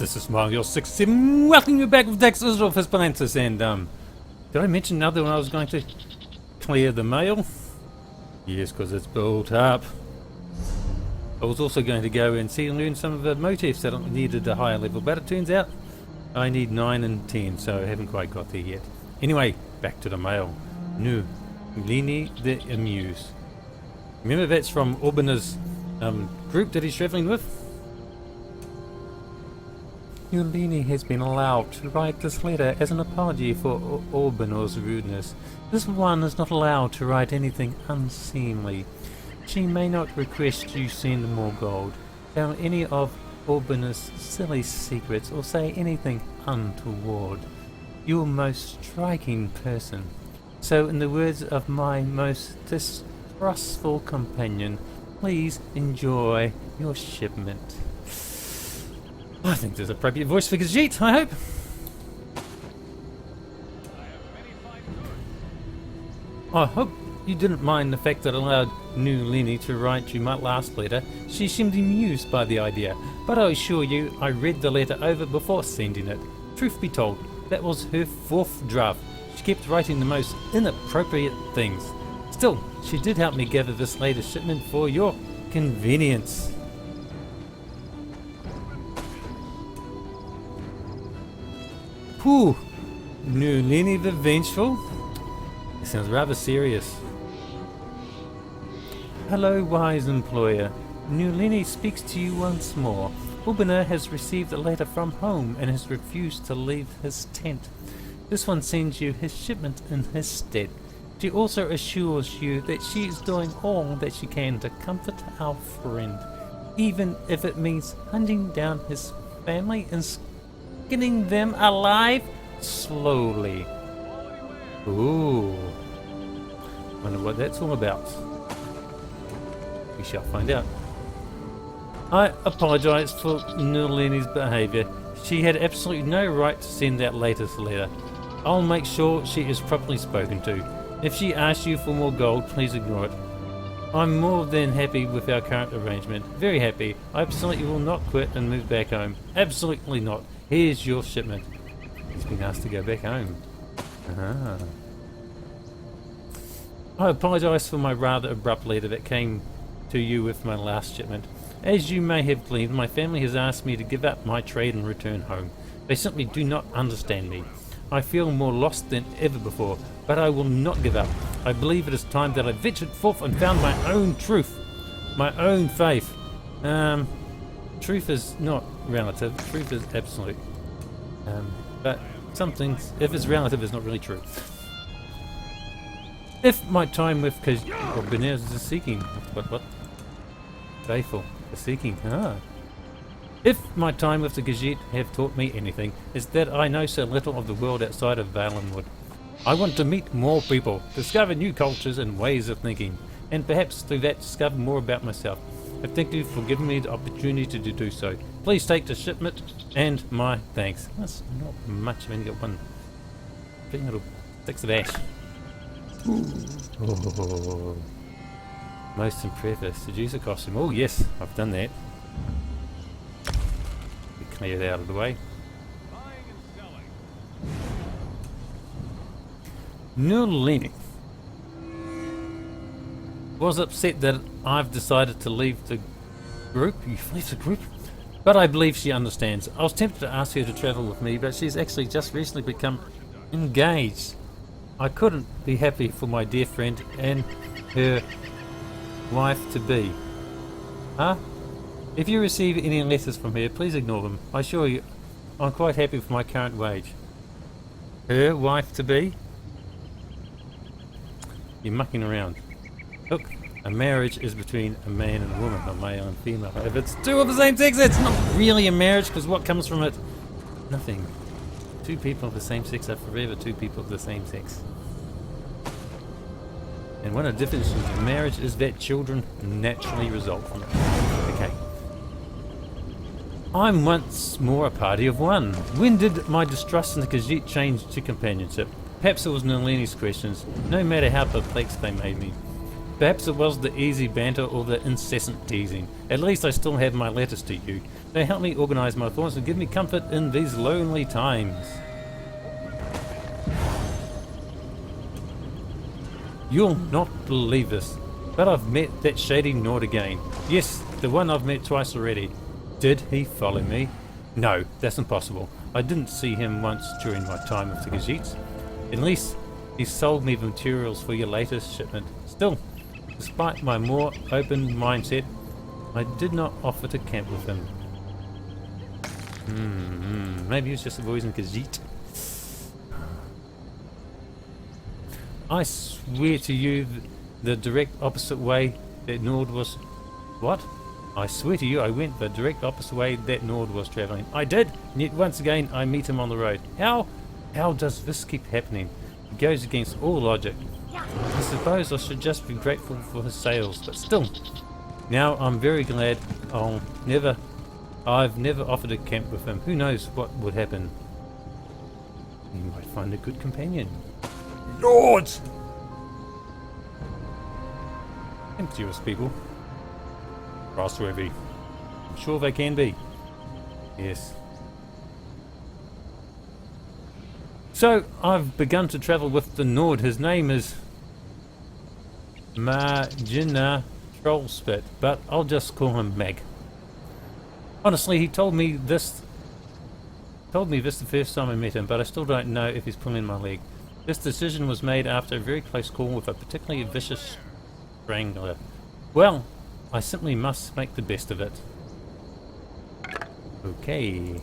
This is smilejos67. Welcome you back with Dax Isidoreth Hispalensis. And did I mention another when I was going to clear the mail? Yes, because it's built up. I was also going to go and see and learn some of the motifs that needed a higher level, but it turns out I need 9 and 10, so I haven't quite got there yet. Anyway, back to the mail. Nu, Lini the Amuse. Remember that's from Orbinor's group that he's travelling with? Lini has been allowed to write this letter as an apology for Orbinor's rudeness. This one is not allowed to write anything unseemly. She may not request you send more gold, tell any of Orbinor's silly secrets, or say anything untoward. You're a most striking person. So in the words of my most distrustful companion, please enjoy your shipment. I think there's an appropriate voice for Gajit, I hope. I hope you didn't mind the fact that I allowed Nu Lini to write you my last letter. She seemed amused by the idea, but I assure you I read the letter over before sending it. Truth be told, that was her 4th draft. She kept writing the most inappropriate things. Still, she did help me gather this latest shipment for your convenience. Whew, Nu Lini the Vengeful? It sounds rather serious. Hello, wise employer. Nu Lini speaks to you once more. Orbinor has received a letter from home and has refused to leave his tent. This one sends you his shipment in his stead. She also assures you that she is doing all that she can to comfort our friend, even if it means hunting down his family and skinning them alive slowly. Ooh. Wonder what that's all about. We shall find out. I apologise for Nu Lini's behaviour. She had absolutely no right to send that latest letter. I'll make sure she is properly spoken to. If she asks you for more gold, please ignore it. I'm more than happy with our current arrangement. Very happy. I absolutely will not quit and move back home. Absolutely not. Here's your shipment. He's been asked to go back home. Ah. I apologise for my rather abrupt letter that came to you with my last shipment. As you may have gleaned, my family has asked me to give up my trade and return home. They simply do not understand me. I feel more lost than ever before, but I will not give up. I believe it is time that I ventured forth and found my own truth, my own faith. Truth is not relative, truth is absolute. But some things, if it's relative, it's not really true. If my time with Orbinor is seeking, what? Faithful, the seeking, If my time with the Gajit have taught me anything, it's that I know so little of the world outside of Valenwood. I want to meet more people, discover new cultures and ways of thinking, and perhaps through that discover more about myself. I thank you for giving me the opportunity to do so. Please take the shipment and my thanks. That's not much. I've only got one big little sticks of ash. Oh. Most impressive seducer costume. Oh yes, I've done that. Clear it out of the way. Nu Lini was upset that I've decided to leave the group. You've left the group? But I believe she understands. I was tempted to ask her to travel with me, but she's actually just recently become engaged. I couldn't be happy for my dear friend and her wife-to-be. Huh? If you receive any letters from her, please ignore them. I assure you, I'm quite happy with my current wage. Her wife-to-be? You're mucking around. Look, a marriage is between a man and a woman, a male and female. If it's two of the same sex, it's not really a marriage, because what comes from it? Nothing. Two people of the same sex are forever two people of the same sex. And one of the differences in marriage is that children naturally result from it. Okay. I'm once more a party of one. When did my distrust in the Gajit change to companionship? Perhaps it was Nu Lini's questions, no matter how perplexed they made me. Perhaps it was the easy banter or the incessant teasing. At least I still have my letters to you. They help me organize my thoughts and give me comfort in these lonely times. You'll not believe this, but I've met that shady Nord again. Yes, the one I've met twice already. Did he follow me? No, that's impossible. I didn't see him once during my time with the Gazeets. At least he sold me the materials for your latest shipment. Still, despite my more open mindset, I did not offer to camp with him. Maybe he was just avoiding Gazette. I swear to you the direct opposite way that Nord was... What? I swear to you I went the direct opposite way that Nord was travelling. I did, and yet once again I meet him on the road. How does this keep happening? It goes against all logic. I suppose I should just be grateful for his sales, but still. Now I'm very glad I've never offered to camp with him. Who knows what would happen? He might find a good companion. Lords! Impetuous people. Trustworthy. I'm sure they can be. Yes. So, I've begun to travel with the Nord. His name is Magina Trollspit, but I'll just call him Meg. Honestly, he told me this the first time I met him, but I still don't know if he's pulling my leg. This decision was made after a very close call with a particularly vicious strangler. Well, I simply must make the best of it. Okay.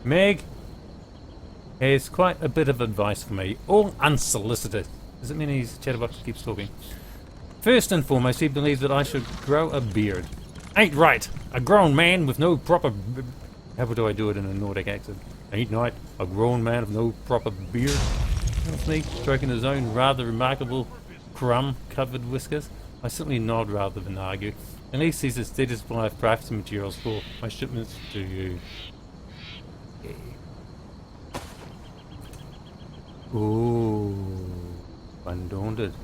Meg has quite a bit of advice for me, all unsolicited. Does it mean his chatterbox keeps talking? First and foremost, he believes that I should grow a beard. Ain't right! A grown man with no proper... How do I do it in a Nordic accent? Ain't right, a grown man with no proper beard. That's me, stroking his own rather remarkable crumb-covered whiskers. I simply nod rather than argue. At least he's a steady supply of crafting materials for my shipments to you. Yeah. Ooh, undaunted.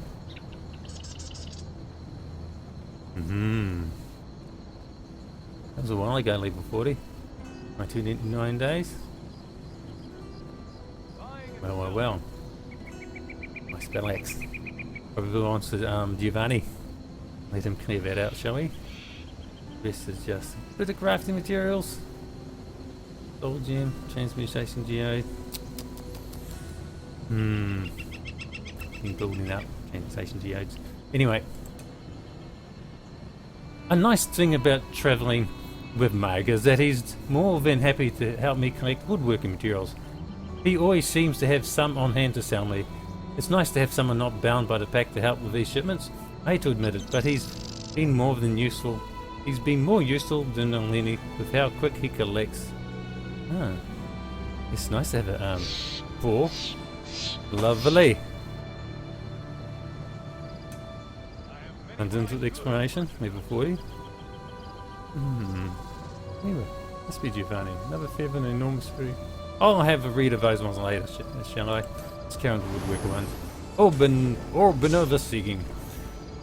That was a while ago, level 40. My 299 days. Well. My spell axe. Probably belongs to Giovanni. Let him clear that out, shall we? This is just a bit of crafting materials. Soul gem, transmutation geode. Been building up transmutation geodes. Anyway. A nice thing about travelling with Meg is that he's more than happy to help me collect woodworking materials. He always seems to have some on hand to sell me. It's nice to have someone not bound by the pack to help with these shipments. I hate to admit it, but he's been more than useful. He's been more useful than Nolini with how quick he collects. It's nice to have a for lovely. And into the explanation, level 40. Anyway, must be Giovanni. Another fair and enormous fruit. I'll have a read of those ones later, shall I? Let's carry on the woodworker ones. Orbinor the Seeking.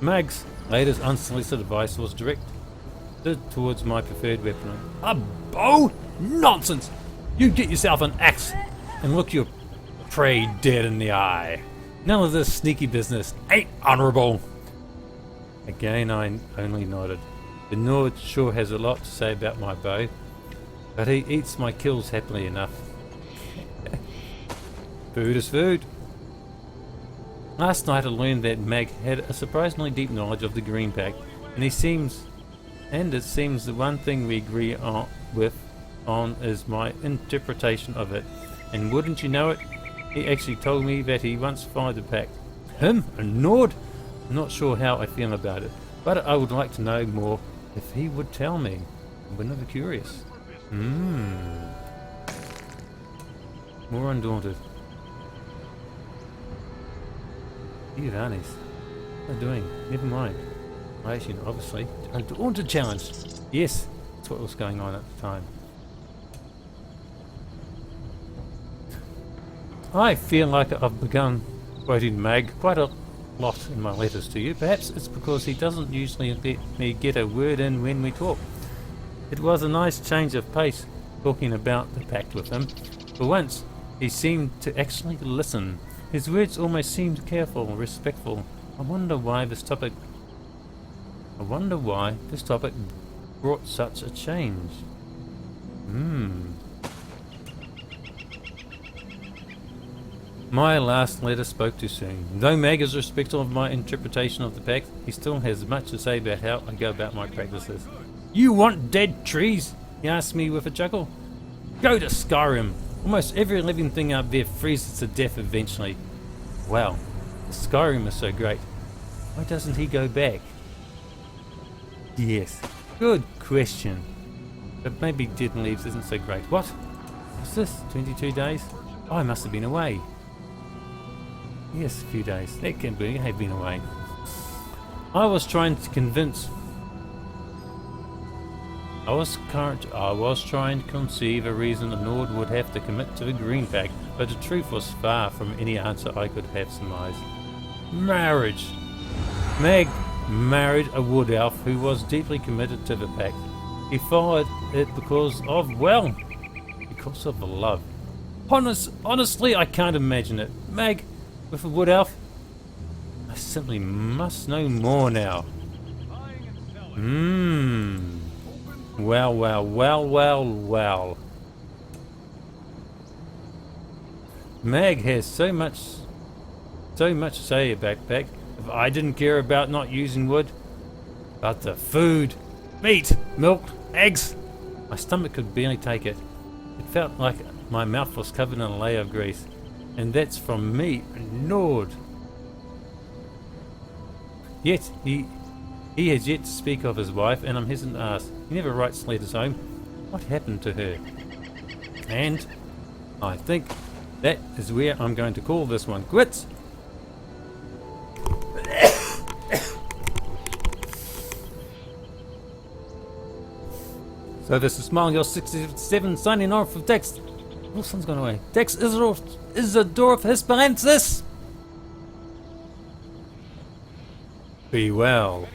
Mag's latest unsolicited advice was directed towards my preferred weapon. A bow? Nonsense! You get yourself an axe and look your prey dead in the eye. None of this sneaky business ain't honourable. Again, I only nodded. The Nord sure has a lot to say about my bow, but he eats my kills happily enough. Food is food. Last night I learned that Mag had a surprisingly deep knowledge of the Green Pack, and it seems the one thing we agree on is my interpretation of it. And wouldn't you know it, he actually told me that he once followed the pack. Him? A Nord? I'm not sure how I feel about it, but I would like to know more if he would tell me. I'm never curious. More undaunted. Giovanni's. What am I doing? Never mind. I actually, obviously, undaunted challenge. Yes, that's what was going on at the time. I feel like I've begun quoting Mag quite a lot in my letters to you. Perhaps it's because he doesn't usually let me get a word in when we talk. It was a nice change of pace talking about the pact with him. For once, he seemed to actually listen. His words almost seemed careful, respectful. I wonder why this topic brought such a change. My last letter spoke too soon. Though Mag is respectful of my interpretation of the pact, he still has much to say about how I go about my practices. You want dead trees? He asked me with a chuckle. Go to Skyrim. Almost every living thing up there freezes to death eventually. Wow, Skyrim is so great. Why doesn't he go back? Yes, good question. But maybe Dead and Leaves isn't so great. What? What's this? 22 days? Oh, I must have been away. Yes, a few days. That can be. I have been away. I was trying to conceive a reason the Nord would have to commit to the Green Pact, but the truth was far from any answer I could have surmised. Marriage. Mag married a wood elf who was deeply committed to the pact. He followed it because of love. Honestly, I can't imagine it. Mag with a wood elf? I simply must know more now. Well. Mag has so much to say about pact. If I didn't care about not using wood, but the food, meat, milk, eggs, my stomach could barely take it. It felt like my mouth was covered in a layer of grease, and that's from me, Nord. Yet he has yet to speak of his wife, and I'm hesitant to ask. He never writes letters home. What happened to her? And I think that is where I'm going to call this one quits. So this is smilejos67 signing off with Dax. Wilson's gone away. Dax Isidoreth Hispalensis. Be well.